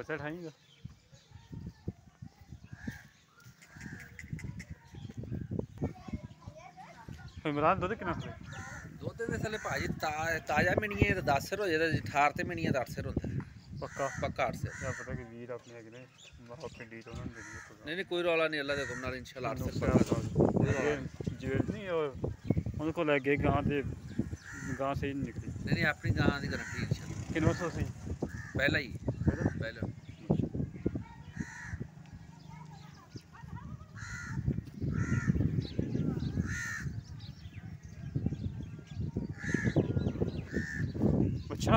बच्चा ठाएगा। इमरान दुध कितना खड़े दुध दे थले भाजी ताजा मिनिए 10 सिर हो जाए 18 ते मिनिए 8 सिर होंदा पक्का पक्का 8 सिर क्या पता कि वीर अपने अगले पिंडी तो उन्होंने देनी है। नहीं कोई रौला नहीं अल्लाह दे हुक्म नाल इंशाल्लाह 8 सिर नहीं उनको ले गए गां ते गां सही नहीं निकली। नहीं अपनी गां दी गारंटी इंशाल्लाह कितना सौ सही पहला ही पहला अच्छा